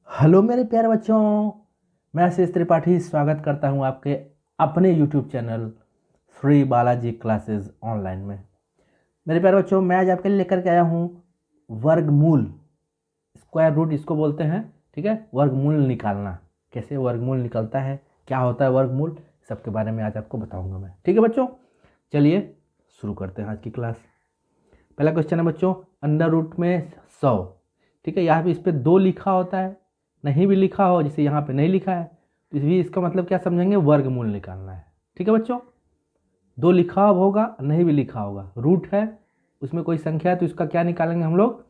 Hello मेरे प्यारे बच्चों, मैं आशीष त्रिपाठी स्वागत करता हूं आपके अपने YouTube channel Shri Balaji classes online में। मेरे प्यारे बच्चों, मैं आज आपके लिए लेकर के आया हूं वर्गमूल, स्क्वायर रूट इसको बोलते हैं। ठीक है, वर्गमूल निकालना, कैसे वर्गमूल निकलता है, क्या होता है वर्गमूल, सबके बारे में आज आपको बताऊंगा मैं। ठीक है बच्चों, चलिए शुरू करते हैं आज की क्लास। पहला क्वेश्चन है बच्चों, अंडर रूट में 100। ठीक है, यहाँ पे इस पर 2 लिखा होता है, नहीं भी लिखा हो, जैसे यहाँ पे नहीं लिखा है तो भी इसका मतलब क्या समझेंगे, वर्गमूल निकालना है। ठीक है बच्चों, 2 लिखा होगा नहीं भी लिखा होगा, रूट है उसमें कोई संख्या है तो इसका क्या निकालेंगे हम लोग,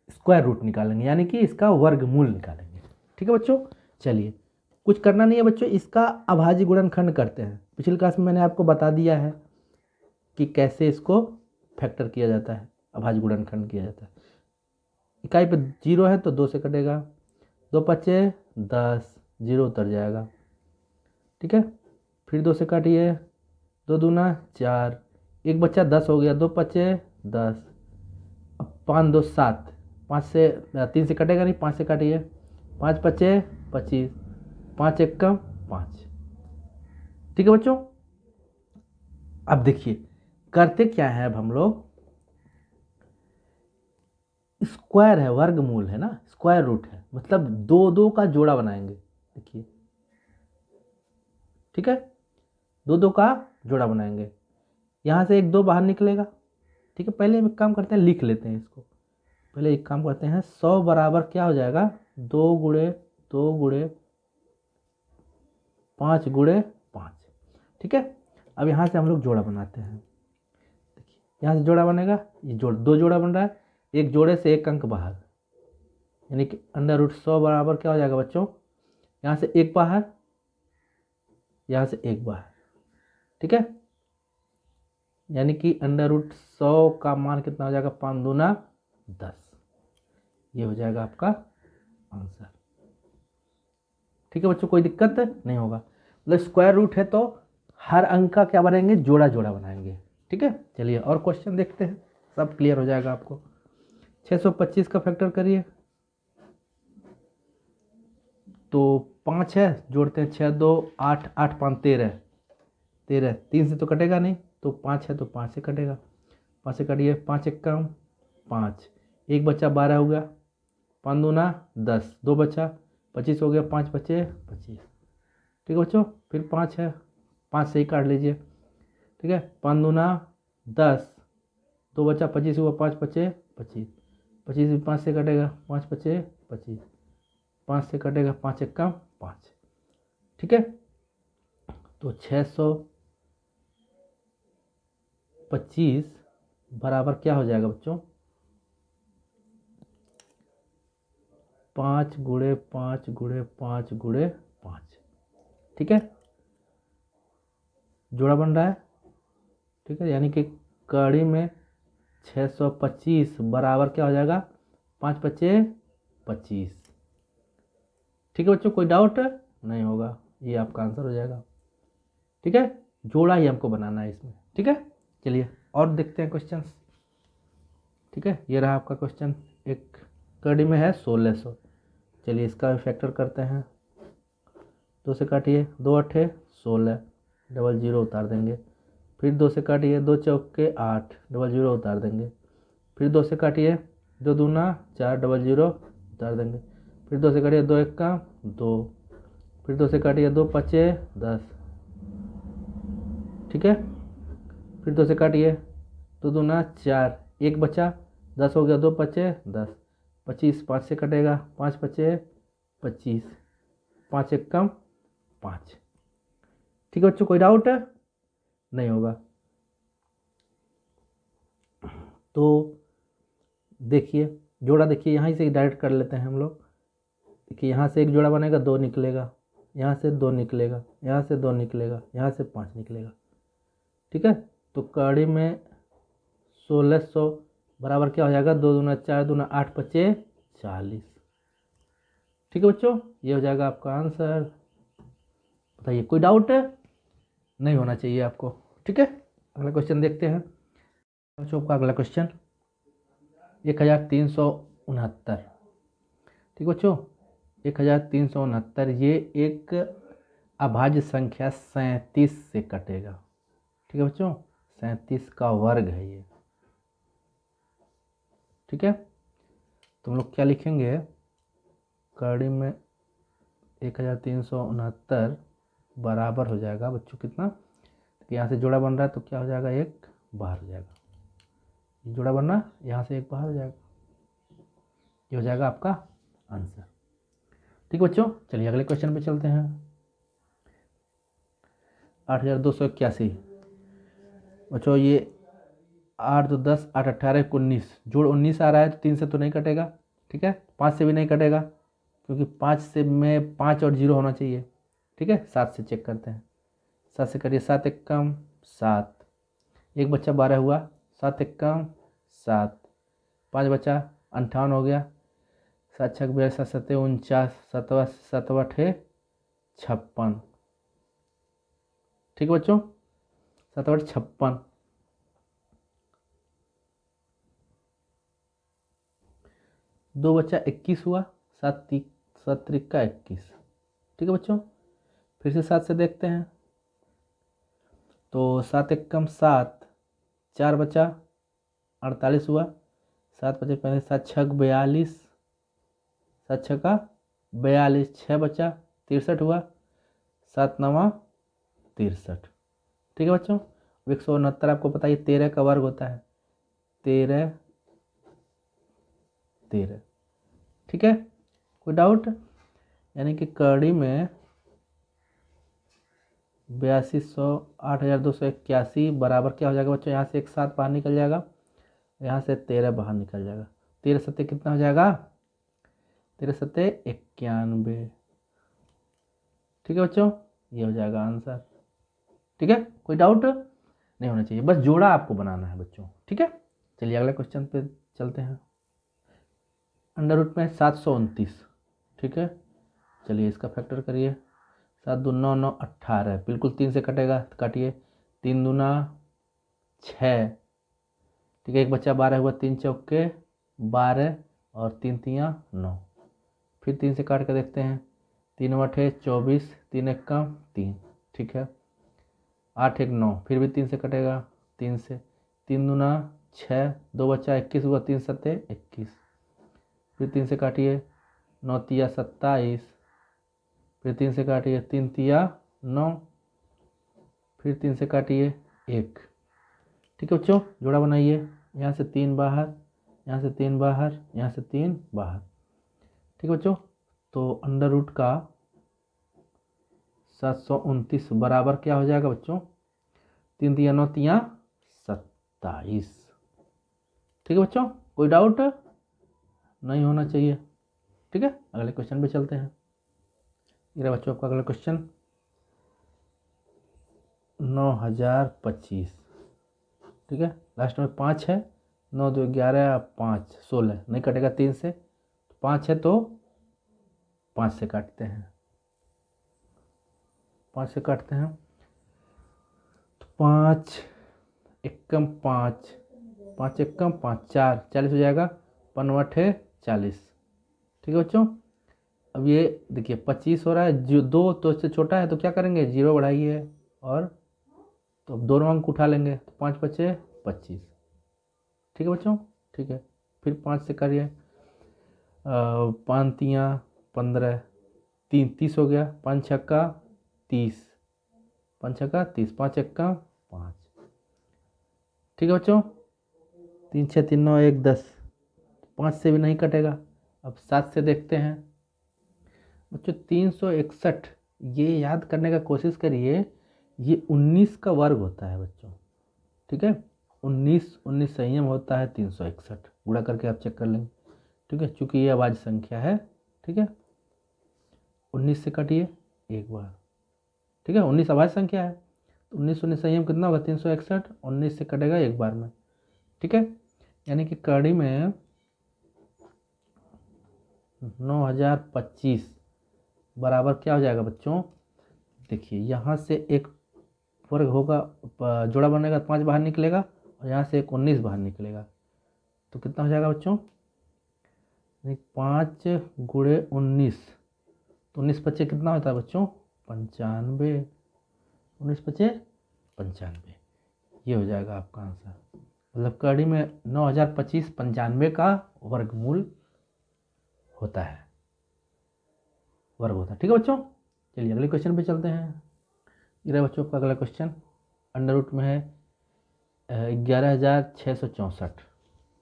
स्क्वायर रूट निकालेंगे, यानी कि इसका वर्गमूल निकालेंगे। ठीक है बच्चों, चलिए कुछ करना नहीं है बच्चों, इसका अभाज्य गुणनखंड करते हैं। पिछली क्लास में मैंने आपको बता दिया है कि कैसे इसको फैक्टर किया जाता है, अभाज्य गुणनखंड किया जाता है। इकाई पे 0 है तो 2 से कटेगा, 2 पचे 10, 0 उतर जाएगा। ठीक है, फिर 2 से काटिए, 2 दूना 4, एक बच्चा 10 हो गया, 2 पचे 10, अब 5 2 7, 5 से 3 से कटेगा नहीं, 5 से काटिए, 5 पचे 25, 5 एक कम 5। ठीक है बच्चों, अब देखिए करते क्या है, अब हम लोग स्क्वायर है, वर्गमूल है ना, स्क्वायर रूट है, मतलब 2 का जोड़ा बनाएंगे। देखिए, ठीक है, 2 का जोड़ा बनाएंगे, यहाँ से 1 2 बाहर निकलेगा। ठीक है, पहले हम एक काम करते हैं, लिख लेते हैं इसको। पहले एक काम करते हैं, 100 बराबर क्या हो जाएगा, 2 गुणे 2 गुणे 5 गुणे 5। ठीक है, अब यहाँ से हम लोग जोड़ा बनाते हैं। देखिए, यहाँ से जोड़ा बनेगा, ये 2 जोड़ा बन रहा है, एक जोड़े से एक अंक बाहर, यानी कि अंडर रूट 100 बराबर क्या हो जाएगा बच्चों, यहाँ से 1 बाहर, यहाँ से 1 बाहर। ठीक है, यानी कि अंडर रूट 100 का मान कितना हो जाएगा, 5 दूना 10, ये हो जाएगा आपका आंसर। ठीक है बच्चों, कोई दिक्कत नहीं होगा, मतलब स्क्वायर रूट है तो हर अंक का क्या बनाएंगे, जोड़ा जोड़ा बनाएंगे। ठीक है, चलिए और क्वेश्चन देखते हैं, सब क्लियर हो जाएगा आपको। 625 का फैक्टर करिए, तो 5 है, जोड़ते हैं, 6 2 8, 8 5 13, 13 3 से तो कटेगा नहीं, तो 5 है तो 5 से कटेगा, 5 से काटिए, 5 एक कम 5, एक बच्चा 12 हो गया, 5 दूना 10, 2 बच्चा 25 हो गया, 5 बचे 25। ठीक है बच्चों, फिर 5 है, 5 से ही काट लीजिए। ठीक है, 5 दूना 10, 2 बच्चा 25 हुआ, 5 बचे 25, 25 भी 5 से कटेगा, 5 बचे 25, 5 से कटेगा, 5 एक कम 5। ठीक है, तो 625 बराबर क्या हो जाएगा बच्चों, 5 गुणे 5 गुणे 5 गुणे 5। ठीक है, जोड़ा बन रहा है। ठीक है, यानी कि कड़ी में 625 बराबर क्या हो जाएगा, 5 पचे 25। ठीक है बच्चों, कोई डाउट नहीं होगा, ये आपका आंसर हो जाएगा। ठीक है, जोड़ा ही हमको बनाना है इसमें। ठीक है, चलिए और देखते हैं क्वेश्चन। ठीक है, ये रहा आपका क्वेश्चन, एक कड़ी में है 1600। चलिए इसका भी फैक्टर करते हैं, 2 से काटिए, 2 अट्ठे 16, डबल जीरो उतार देंगे, फिर 2 से काटिए, 2 चौके 8, डबल जीरो उतार देंगे, फिर 2 से काटिए, 2 दूना 4, डबल जीरो उतार देंगे, फिर 2 से काटिए, 2 एक का 2, फिर 2 से काटिए, 2 पचे 10। ठीक है, फिर 2 से काटिए, 2 दूना 4, एक बचा 10 हो गया, 2 पचे 10, 25, 5 से कटेगा, 5 पचे 25, 5 एक कम 5। ठीक है बच्चों, कोई डाउट नहीं होगा। तो देखिए जोड़ा, देखिए यहाँ से डायरेक्ट कर लेते हैं हम लोग। देखिए यहाँ से एक जोड़ा बनेगा, 2 निकलेगा, यहाँ से 2 निकलेगा, यहाँ से 2 निकलेगा, यहाँ से 5 निकलेगा। ठीक है, तो कड़ी में 1600 बराबर क्या हो जाएगा, 2 दूना 4 दूना 8 पचे 40। ठीक है बच्चों, ये हो जाएगा आपका आंसर। बताइए, कोई डाउट नहीं होना चाहिए आपको। ठीक है, अगला क्वेश्चन देखते हैं बच्चों का। अगला क्वेश्चन 1369। ठीक बच्चों, 1369, ये एक अभाज्य संख्या 37 से कटेगा। ठीक है बच्चों, 37 का वर्ग है ये। ठीक है, तुम लोग क्या लिखेंगे, कड़ी में 1369 बराबर हो जाएगा बच्चों कितना, तो यहाँ से जोड़ा बन रहा है तो क्या हो जाएगा, एक बाहर हो जाएगा, जोड़ा बनना यहाँ से एक बाहर हो जाएगा, ये हो जाएगा आपका आंसर। ठीक है बच्चों, चलिए अगले क्वेश्चन पे चलते हैं। 8281 बच्चों, ये 8 2 10 8 18 19, जोड़ 19 आ रहा है तो 3 से तो नहीं कटेगा। ठीक है, 5 से भी नहीं कटेगा, क्योंकि 5 से में 5 और 0 होना चाहिए। ठीक है, 7 से चेक करते हैं, 7 से करिए, 7 एक कम 7, एक बच्चा 12 हुआ, 7 एक कम 7, 5 बचा 58 हो गया, 7 छक 42 7 7 49, 7 7 8 56। ठीक है बच्चों, 7 8 56, दो बच्चा 21 हुआ, 7 3 का 21। ठीक है बच्चों, फिर से 7 से देखते हैं, तो 7 एक कम 7, 4 बचा 48 हुआ, 7 बचे पहले 7 छक 42, 7 छका 42, 6 बचा 63 हुआ, 7 9 63। ठीक है बच्चों, 169 आपको पता है 13 का वर्ग होता है, 13 13। ठीक है, कोई डाउट, यानी कि कड़ी में 8200 8281 बराबर क्या हो जाएगा बच्चों, यहाँ से एक 7 बाहर निकल जाएगा, यहाँ से 13 बाहर निकल जाएगा, 13 सत्ते कितना हो जाएगा, 13 सत्ते 91। ठीक है बच्चों, ये हो जाएगा आंसर। ठीक है, कोई डाउट नहीं होना चाहिए, बस जोड़ा आपको बनाना है बच्चों। ठीक है, चलिए अगले क्वेश्चन पे चलते हैं। अंडर रूट में 729। ठीक है, चलिए इसका फैक्टर करिए, 7 2 9 9 18, बिल्कुल 3 से कटेगा तो काटिए, 3 दूना 6। ठीक है, एक बच्चा 12 हुआ, 3 चौके 12 और 3 तियाँ 9, फिर 3 से काट कर देखते हैं, 3 8 24, 3 एक कम 3। ठीक है, 8 1 9, फिर भी 3 से कटेगा, 3 से, 3 दूना 6, दो बच्चा 21 हुआ, 3 सत्ते 21, फिर 3 से काटिए, 9 तिया 27, फिर 3 से काटिए, 3 तिया 9, फिर 3 से काटिए 1। ठीक है बच्चों, जोड़ा बनाइए, यहाँ से 3 बाहर, यहाँ से 3 बाहर, यहाँ से 3 बाहर। ठीक है बच्चों, तो अंडर रूट का 729 बराबर क्या हो जाएगा बच्चों, 3 तिया 9 तिया 27। ठीक है बच्चों, कोई डाउट नहीं होना चाहिए। ठीक है, अगले क्वेश्चन पे चलते हैं। ये बच्चों आपका अगला क्वेश्चन 9025। ठीक है, लास्ट में 5 है, 9 2 11 5 16, नहीं कटेगा 3 से, 5 है तो 5 से काटते हैं, 5 से काटते हैं, तो 5 एक कम 5, 5 एक कम 5 4 40 हो जाएगा, 5 8 40। ठीक है बच्चों, अब ये देखिए 25 हो रहा है, जो 2 तो इससे छोटा है तो क्या करेंगे, 0 बढ़ाइए, और तो अब दोनों अंक उठा लेंगे, तो 5 बचे 25। ठीक है बच्चों, ठीक है, फिर 5 से करिए, 5 तियाँ 15, 3 30 हो गया, 5 छक्का 30, 5 छक्का 30, 5 एक्का 5। ठीक है बच्चों, 3 6 3 9 1 10, 5 से भी नहीं कटेगा। अब 7 से देखते हैं बच्चों, 361, ये याद करने का कोशिश करिए, ये 19 का वर्ग होता है बच्चों। ठीक है, 19 संयम होता है, 361 गुणा करके आप चेक कर लेंगे। ठीक है, चूंकि ये अभाज्य संख्या है। ठीक है, 19 से काटिए एक बार। ठीक है, 19 अभाज्य संख्या है, तो 19 संयम कितना होगा, 361, 19 से कटेगा एक बार में। ठीक है, यानी कि कड़ी में 9025 बराबर क्या हो जाएगा बच्चों, देखिए यहाँ से एक वर्ग होगा, जोड़ा बनेगा, 5 बाहर निकलेगा, और यहाँ से एक 19 बाहर निकलेगा, तो कितना हो जाएगा बच्चों, 5 गुणे 19, तो 19 × 5 कितना होता है बच्चों? 95। 19 × 5 95, ये हो जाएगा आपका आंसर। मतलब कड़ी में 9025 95 का वर्गमूल होता है, वर्ग होता है। ठीक है बच्चों, चलिए अगले क्वेश्चन पे चलते हैं। ये बच्चों का अगला क्वेश्चन अंडर रूट में है 11,664।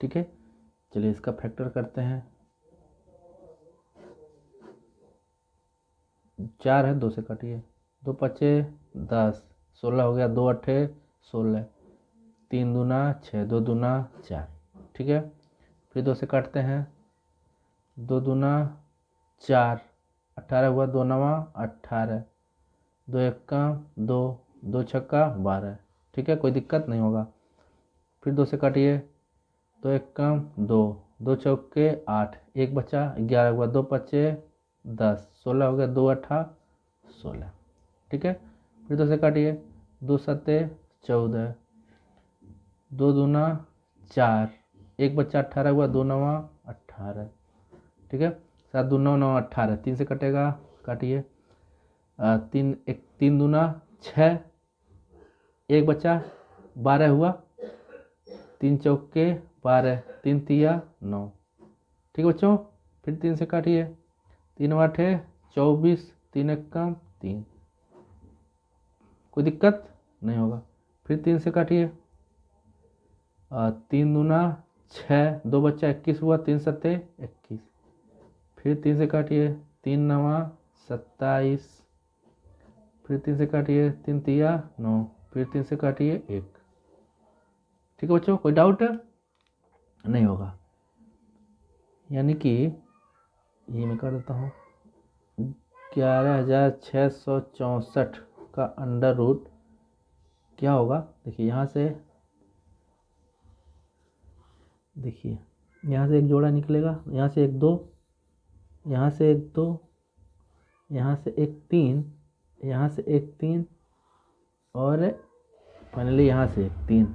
ठीक है, चलिए इसका फैक्टर करते हैं। 4 है, 2 से काटिए, 2 × 5 = 10, 16 हो गया, 2 × 8 = 16, 3 दूना 6, 2 दूना 4। ठीक है, फिर 2 से काटते हैं, 2 दूना 4, 18 हुआ, 2 9 18, 2 1 2, 2 6 12। ठीक है, कोई दिक्कत नहीं होगा। फिर 2 से काटिए, 2 1 2, 2 चौके 8, 1 बचा, 11 हुआ, 2 5 10, 16 हो गया, 2 8 16। ठीक है, फिर 2 से काटिए, 2 7 14, 2 दूना 4, 1 बच्चा, 18 हुआ, 2 9 18। ठीक है, 7 2 9 9 18, 3 से कटेगा, काटिए, 3 दूना 6, 1 बचा, 12 हुआ, 3 चौके 12, 3 तिया 9। ठीक है बच्चों, फिर 3 से काटिए, 3 8 24, 3 1 3, कोई दिक्कत नहीं होगा। फिर 3 से काटिए, 3 दूना 6, 2 बच्चा, 21 हुआ, 3 7 21। फिर 3 से काटिए, 3 9 27, फिर 3 से काटिए, 3 तिया 9, फिर 3 से काटिए 1। ठीक है बच्चों, कोई डाउट नहीं होगा। यानी कि ये मैं कर देता हूँ, 11,664 का अंडर रूट क्या होगा? देखिए यहाँ से, देखिए यहाँ से एक जोड़ा निकलेगा, यहाँ से एक 2, यहाँ से एक 2, यहाँ से एक 3, यहाँ से एक 3, और फाइनली यहाँ से एक 3।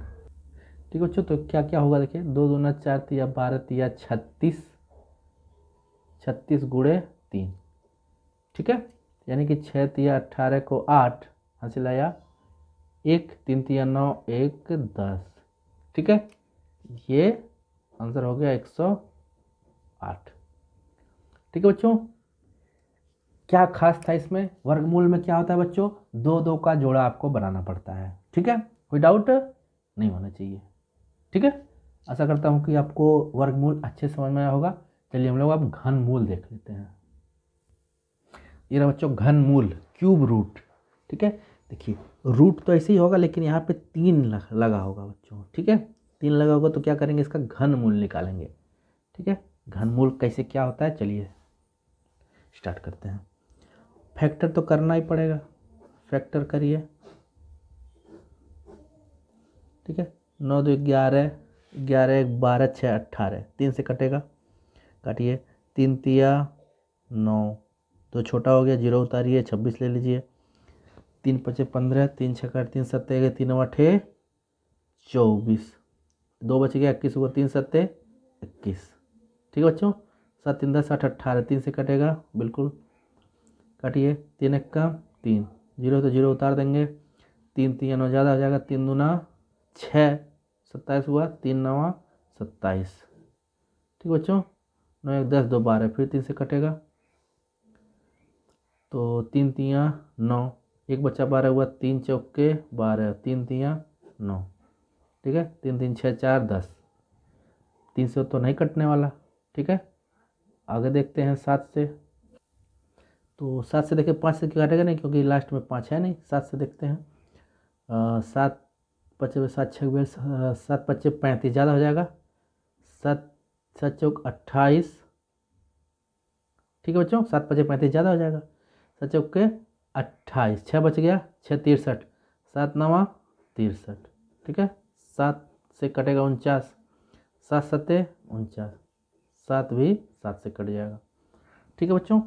ठीक है बच्चों, तो क्या क्या होगा? देखिए 2 दूना 4 तिया 12 तिया 36, 36 गुणे 3। ठीक है, यानी कि 6 तिया 18 को 8 हासिल आया, 1 3 तिया 9 1 10। ठीक है, ये आंसर हो गया 108। ठीक है बच्चों, क्या खास था इसमें? वर्गमूल में क्या होता है बच्चों? 2 2 का जोड़ा आपको बनाना पड़ता है। ठीक है, कोई डाउट नहीं होना चाहिए। ठीक है, आशा करता हूँ कि आपको वर्गमूल अच्छे समझ में आया होगा। चलिए हम लोग अब घनमूल देख लेते हैं। ये रहा बच्चों घनमूल, क्यूब रूट। ठीक है, देखिए रूट तो ऐसे ही होगा, लेकिन यहाँ पे 3 लगा होगा बच्चों। ठीक है, 3 लगा होगा, तो क्या करेंगे? इसका घनमूल निकालेंगे। ठीक है, घनमूल कैसे क्या होता है, चलिए स्टार्ट करते हैं। फैक्टर तो करना ही पड़ेगा, फैक्टर करिए। ठीक है, 9 2 11, 11 1 12, 6 18, 3 से कटेगा, काटिए, 3 तिया 9, तो छोटा हो गया, 0 उतारिए, 26 ले लीजिए, 3 5 15, 3 6 3 7 3 8 24, 2 बच गया, 21 हुआ, 3 7 21। ठीक है बच्चों, 7 3 10 8 18, 3 से कटेगा, बिल्कुल काटिए, 3 1 3, 0 तो 0 उतार देंगे, 3 3 9 ज़्यादा हो जाएगा, 3 दूना 6 27 हुआ, 3 9 27। ठीक बच्चों, 9 1 10 2 12, फिर 3 से कटेगा, तो 3 तिया 9, 1 बच्चा 12 हुआ, 3 चौके 12, 3 तिया 9। ठीक है, 3 3 6 4 10, 3 से तो नहीं कटने वाला। ठीक है, आगे देखते हैं 7 से। तो 7 से देखिए, 5 से काटेगा नहीं, क्योंकि लास्ट में 5 है नहीं। 7 से देखते हैं, 7 पच्चे 7 6 7 पच्चे 35, ज़्यादा हो जाएगा, 7 7 चौक 28। ठीक है बच्चों, 7 पच्चे 35 ज़्यादा हो जाएगा, 7 चौक के 28, 6 बच गया, 6 63, 7 9 63। ठीक है, 7 से कटेगा 49, 7 7 49, 7 भी 7 से कट जाएगा। ठीक है बच्चों,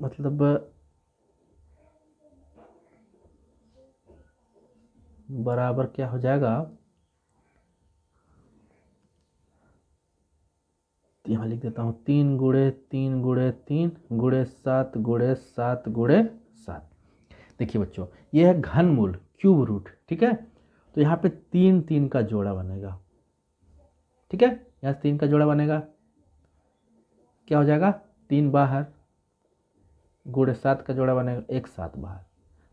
मतलब बराबर क्या हो जाएगा? यहाँ लिख देता हूँ 3 गुणे 3 गुणे 3 गुणे 7 गुणे 7 गुणे 7। देखिए बच्चों, ये है घनमूल क्यूब रूट, ठीक है। तो यहाँ पे 3 3 का जोड़ा बनेगा, ठीक है। यहाँ 3 का जोड़ा बनेगा, क्या हो जाएगा 3 बाहर, गुणे 7 का जोड़ा बनेगा 1 7 बाहर,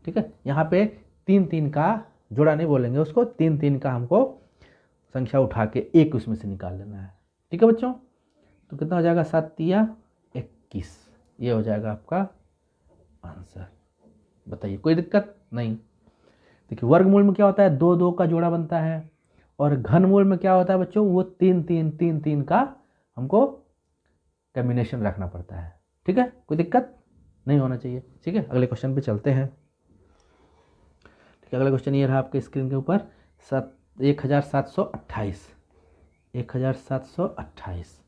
ठीक है। यहाँ पे 3 3 का जोड़ा नहीं बोलेंगे उसको, 3 3 का हमको संख्या उठा के एक उसमें से निकाल लेना है, ठीक है बच्चों। तो कितना हो जाएगा 7 तिया 21, ये हो जाएगा आपका आंसर। बताइए कोई दिक्कत नहीं। देखिए वर्गमूल में क्या होता है, 2 2 का जोड़ा बनता है, और घनमूल में क्या होता है बच्चों, वो 3 3 3 3 का हमको कॉम्बिनेशन रखना पड़ता है, ठीक है। कोई दिक्कत नहीं होना चाहिए, ठीक है। अगले क्वेश्चन पे चलते हैं। ठीक है, अगला क्वेश्चन ये रहा आपके स्क्रीन के ऊपर 1728। 1728,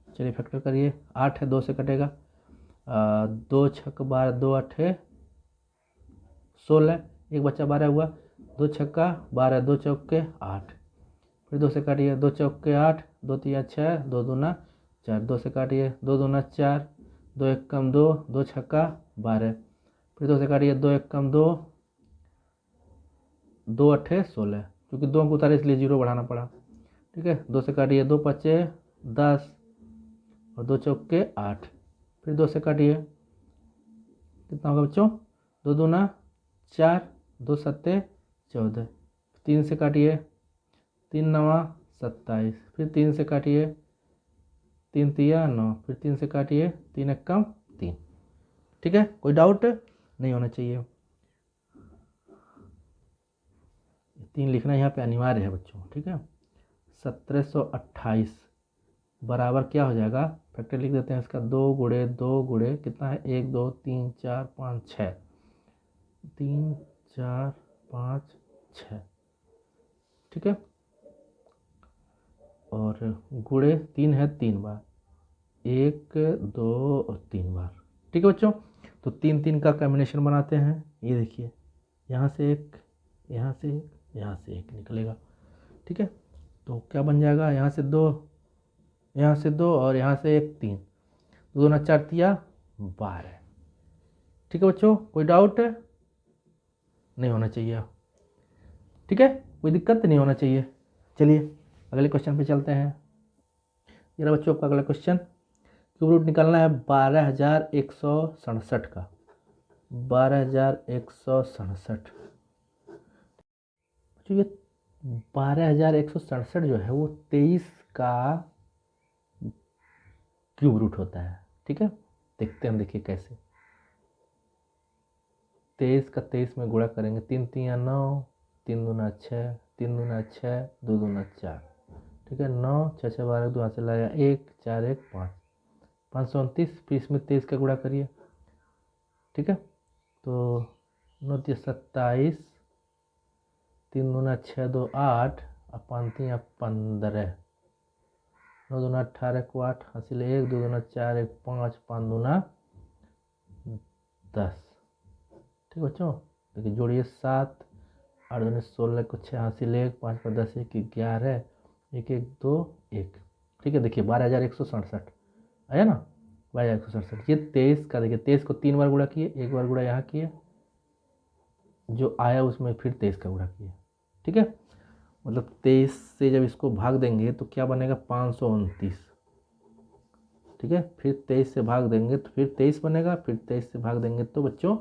चलिए फैक्टर करिए। 8 है, 2 से कटेगा, 2 छक्का 12, 2 8 16, एक बच्चा 12 हुआ, 2 छक्का 12, 2 चौके 8, फिर 2 से काटिए, 2 चौके 8, 2 तिया 6, 2 दूना 4, 2 से काटिए, 2 दूना 4, 2 एक कम 2, 2 छक्का 12, फिर 2 से काटिए, 2 एक कम 2, 2 अट्ठे 16, क्योंकि 2 को उतारे इसलिए 0 बढ़ाना पड़ा, ठीक है। 2 से काटिए, 2 पचे 10 और 2 चौके 8, फिर 2 से काटिए, कितना होगा बच्चों, 2 दूना 4, 2 सत्ते 14, 3 से काटिए, 3 नवा 27, फिर 3 से काटिए, 3 तिया 9, फिर 3 से काटिए, 3 एक कम 3, ठीक है। कोई डाउट नहीं होना चाहिए, 3 लिखना यहाँ पे अनिवार्य है बच्चों, ठीक है। 1728 बराबर क्या हो जाएगा, फैक्टर लिख देते हैं इसका, 2 गुणे 2 गुणे कितना है, 1 2 3 4 5 6, 3 4 5 6, ठीक है। और गुणे 3 है 3 बार, 1 2 और 3 बार, ठीक है बच्चों। तो 3 3 का कॉम्बिनेशन बनाते हैं, ये देखिए, यहाँ से एक, यहाँ से एक, यहाँ से एक निकलेगा, ठीक है। तो क्या बन जाएगा, यहाँ से 2, यहाँ से 2 और यहाँ से 1 3, 2 दूना 4 तिया 12, ठीक है बच्चों। कोई डाउट नहीं होना चाहिए, ठीक है, कोई दिक्कत नहीं होना चाहिए। चलिए अगले क्वेश्चन पे चलते हैं। ये रहा बच्चों आपका अगला क्वेश्चन, क्यूब रूट निकालना है 12167 का, 12167। तो ये 12167 जो है वो 23 का क्यूब रूट होता है, ठीक है। देखते हैं, देखिए कैसे, 23 का 23 में गुणा करेंगे, 3 तिया 9, 3 दूना 6, 3 दूना 6, 2 दूना 4, ठीक है। 9 6 6 12, 2 हाथ से लाया 1 4 1 5, 529, फिर इसमें 23 का गुणा करिए, ठीक है। तो 9 तिया 27, 3 दूना 6 2 8 और 5 तिया 15, 9 दूना 18 को 8 हासिल 1, 2 दूना 4 1 5, 5 दूना 10, ठीक बच्चों। देखिए जोड़िए 7, 8 दूनी 16 को 6 हासिल 1, 5 पर 10 1 11, 1 1 2 1, ठीक है। देखिए 12167 आया ना, 12167। ये 23 का, देखिए 23 को 3 बार गुणा किए, 1 बार गुणा यहाँ किए, जो आया उसमें फिर 23 का गुणा किए, ठीक है। मतलब 23 से जब इसको भाग देंगे तो क्या बनेगा 529, ठीक है। फिर 23 से भाग देंगे तो फिर 23 बनेगा, फिर 23 से भाग देंगे तो बच्चों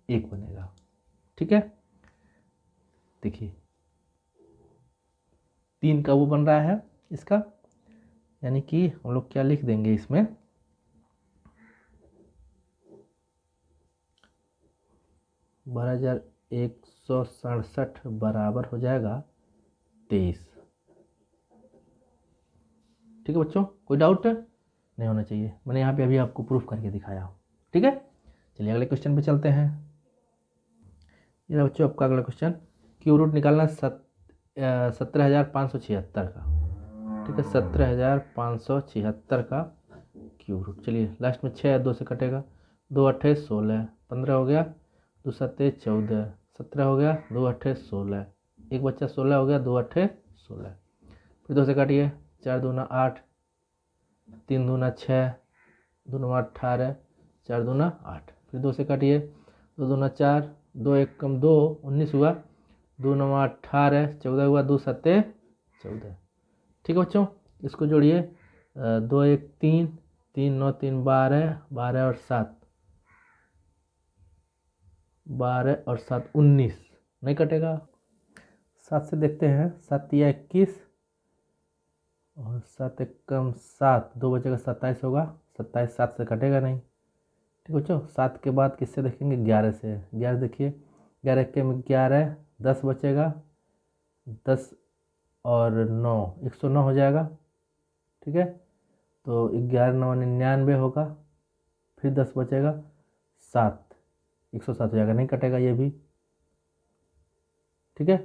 1 बनेगा, ठीक है। देखिए 3 का वो बन रहा है इसका, यानी कि हम लोग क्या लिख देंगे इसमें, 12167 बराबर हो जाएगा 23, ठीक है बच्चों। कोई डाउट नहीं होना चाहिए, मैंने यहाँ पे अभी आपको प्रूफ करके दिखाया, ठीक है। चलिए अगले क्वेश्चन पे चलते हैं। ये बच्चों आपका अगला क्वेश्चन, क्यूब रूट निकालना 17,576 का, ठीक है। 17,576 का क्यूब रूट, चलिए लास्ट में 6 2 से कटेगा, 2 अट्ठे 16, 15 हो गया, 2 सत्ते 14, 17 हो गया, 2 अट्ठे 16, एक बच्चा 16 हो गया, 2 अट्ठे 16, फिर 2 से काटिए, 4 दूना 8, 3 दूना 6, 2 नवा 18, 4 दूना 8। फिर 2 से काटिए, 2 दूना 4, 2 एक कम 2, 19 हुआ, 2 नवा 18, 14 हुआ, 2 सत्ते 14। ठीक है बच्चों, इसको जोड़िए, 2 एक 3, 3 9 3 12, 12 और 7, 12 और 7 19, नहीं कटेगा। 7 से देखते हैं, 7 या 21 और 7 एक कम 7, 2 बचेगा 27 होगा, 27 7 से कटेगा नहीं। ठीक बच्चों, 7 के बाद किससे देखेंगे, 11 से। 11 देखिए, 11 के में 11, 10 बचेगा, 10 और 9 109 हो जाएगा। ठीक है, तो 11 9 99 होगा, फिर 10 बचेगा 7, 107 हो जाएगा, नहीं कटेगा ये भी। ठीक है,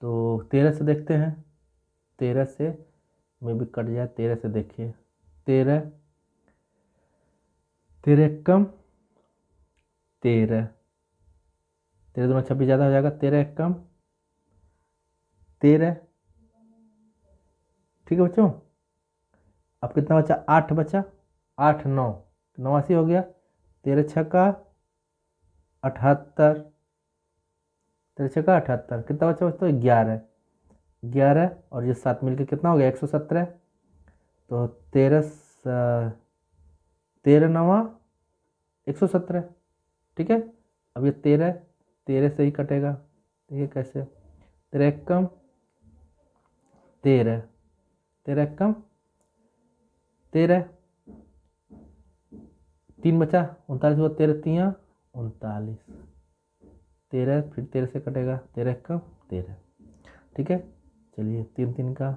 तो 13 से देखते हैं, 13 से में भी कट जाए। 13 से देखिए, 13, 13 एक कम 13, 13 दूना 26 ज़्यादा हो जाएगा, 13 एक कम 13। ठीक है बच्चों, अब कितना बचा, 8 बचा, 8 9 89 हो गया, 13 छक्का 78, 13 छक्का 78, कितना बचा बच्चों, 11, 11 और ये 7 मिलकर कितना हो गया, 117। तो 13 13 नवा 117। ठीक है, अब ये 13, 13 से ही कटेगा, देखिए कैसे, 13 एक कम 13, 13 एक कम 13, 3 बचा, 39 हुआ, 13 3 39, 13, फिर 13 से कटेगा, 13 एक कम 13। ठीक है, चलिए 3 3 का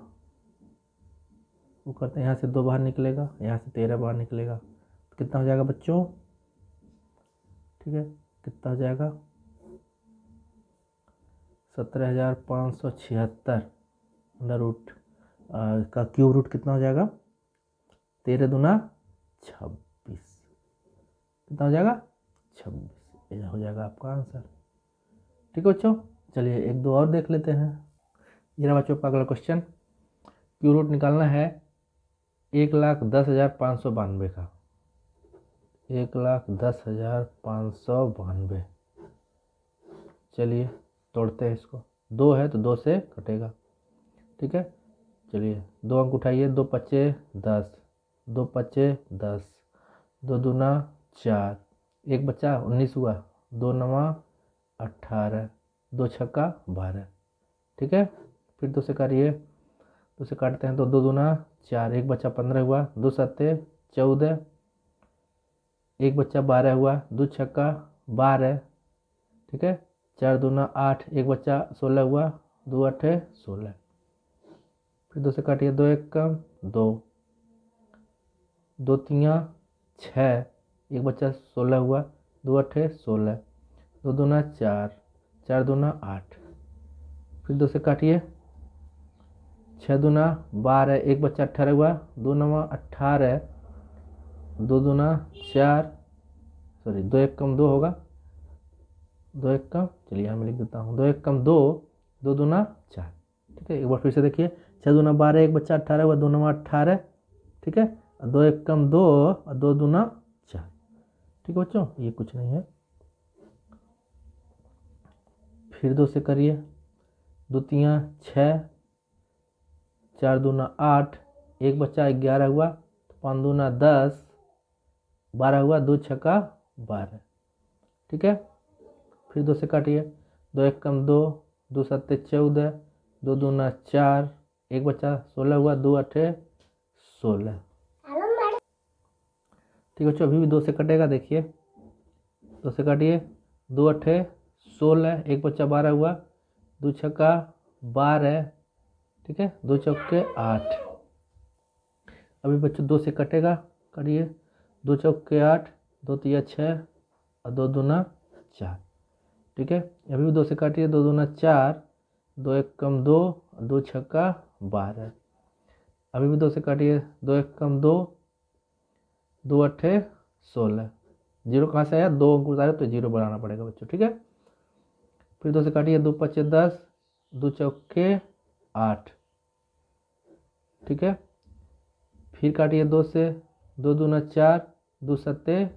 वो करते हैं, यहाँ से 2 बाहर निकलेगा, यहाँ से 13 बाहर निकलेगा, तो कितना हो जाएगा बच्चों, ठीक है, कितना हो जाएगा, 17,576 अंडर रूट का क्यूब रूट कितना हो जाएगा, 13 दूना 26, कितना हो जाएगा 26, ये हो जाएगा आपका आंसर। ठीक है बच्चों, चलिए एक दो और देख लेते हैं। ये रहा बच्चों का अगला क्वेश्चन, क्यूब रूट निकालना है 1,10,592 का, 1,10,592। चलिए तोड़ते हैं इसको, 2 है तो 2 से कटेगा। ठीक है, चलिए 2 अंक उठाइए, 2 पच्चे 10, 2 पच्चे 10, 2 दूना 4, 1 बच्चा 19 हुआ, 2 नवा 18, 2 छक्का 12। ठीक है, फिर 2 से काटिए, 2 से काटते हैं तो 2 दूना 4, 1 बच्चा 15 हुआ, 2 सत्ते 14, 1 बच्चा 12 हुआ, 2 छक्का 12। ठीक है, 4 दूना 8, 1 बच्चा 16 हुआ, 2 अट्ठे 16, फिर 2 से काटिए, 2 एक कम 2, 2 तिया 6, 1 बच्चा 16 हुआ, 2 अट्ठे 16, 2 दूना 4, 4 दूना 8, फिर 2 से काटिए, 6 दूना 12, 1 बच्चा 18 हुआ, 2 नवा 18, 2 दूना 4, सॉरी 2 एक कम 2 होगा, 2 एक कम, चलिए यहाँ मैं लिख देता हूँ, 2 एक कम 2, 2 दूना 4। ठीक है, एक बार फिर से देखिए, 6 दूना 12, 1 बच्चा 18 हुआ, 2 नवा 18। ठीक है, 2 एक कम 2 और 2 दूना 4। ठीक है बच्चों, ये कुछ नहीं है। फिर 2 से करिए, 2 तिया 6, 4 दूना 8, 1 बच्चा 11 हुआ, 5 दूना 10, 12 हुआ, 2 छक्का 12। ठीक है, फिर 2 से काटिए, 2 एक कम 2, 2 सत्ते 14, 2 दूना 4, 1 बच्चा 16 हुआ, 2 अट्ठे 16। ठीक है बच्चों, अभी भी 2 से कटेगा, देखिए 2 से काटिए, 2 अट्ठे 16, 1 बच्चा 12 हुआ, 2 छक्का 12। ठीक है, 2 चौके 8। अभी बच्चों 2 से कटेगा, करिए, 2 चौके 8, 2 तिया 6 और 2 दूना 4। ठीक है, अभी भी 2 से काटिए, 2 दूना 4, 2 एक कम 2, 2 छक्का 12। अभी भी 2 से काटिए, 2 एक कम 2, 2 अट्ठे 16। जीरो कहाँ से आया, 2 अंक उतारे तो जीरो बढ़ाना पड़ेगा बच्चों। ठीक है, फिर 2 से काटिए, 2 पच्चे 10, 2 चौके 8। ठीक है, फिर काटिए 2 से, 2 दूना 4, 2 सत्ते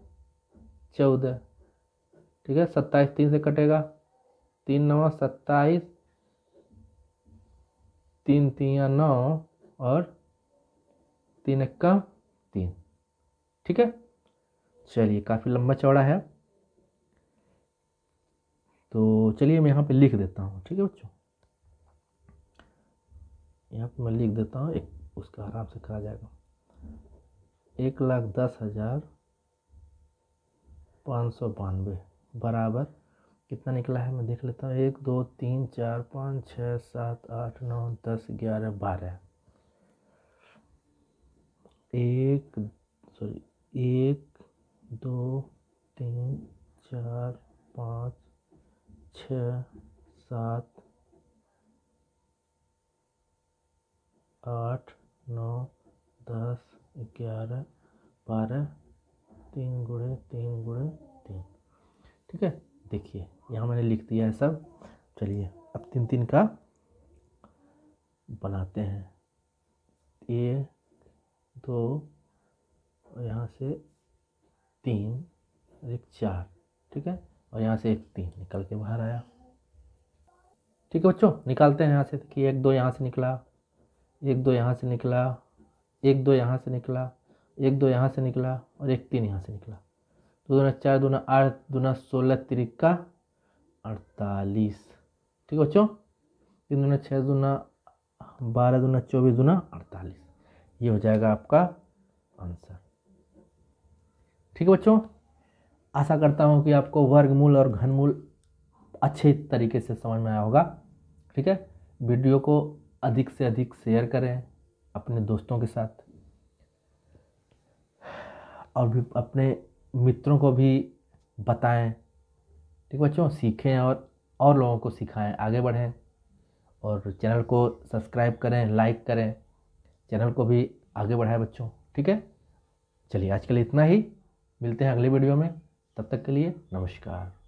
14, ठीक है। 27 3 से कटेगा, 3 9 27, 3 3 9 और 3 1 3, ठीक है। चलिए काफ़ी लंबा चौड़ा है, तो चलिए मैं यहाँ पे लिख देता हूँ, ठीक है बच्चों। यहाँ पे मैं लिख देता हूँ, एक उसका आराम से करा जाएगा। 1,10,592 बराबर कितना निकला है, मैं देख लेता हूँ। 1 2 3 4 5 6 7 8 9 10 11 12, 1 2 3 4 5 6 7 8 9 10 11 12, 3 गुणे 3 गुणे 3, ठीक है। देखिए यहाँ मैंने लिख दिया है सब। चलिए अब 3 3 का बनाते हैं। 1 2 और यहाँ से 3 और 1 4, ठीक है। और यहाँ से 1 3 निकल के बाहर आया, ठीक है बच्चों। निकालते हैं यहाँ से कि 1 2 यहाँ से निकला, 1 2 यहाँ से निकला, 1 2 यहाँ से निकला, 1 2 यहाँ से निकला और 1 3 यहाँ से निकला। 2 दूना 4 दूना 8 दूना 16 तिरिका 48, ठीक है बच्चों। 3 दूना 6 दूना 12 दूना 24 दूना 48, ये हो जाएगा आपका आंसर, ठीक है बच्चों। आशा करता हूँ कि आपको वर्गमूल और घनमूल अच्छे तरीके से समझ में आया होगा, ठीक है। वीडियो को अधिक से अधिक शेयर करें अपने दोस्तों के साथ, और भी अपने मित्रों को भी बताएं, ठीक है बच्चों। सीखें और लोगों को सिखाएं, आगे बढ़ें। और चैनल को सब्सक्राइब करें, लाइक करें, चैनल को भी आगे बढ़ाएं बच्चों, ठीक है। चलिए आज के लिए इतना ही, मिलते हैं अगले वीडियो में, तब तक के लिए नमस्कार।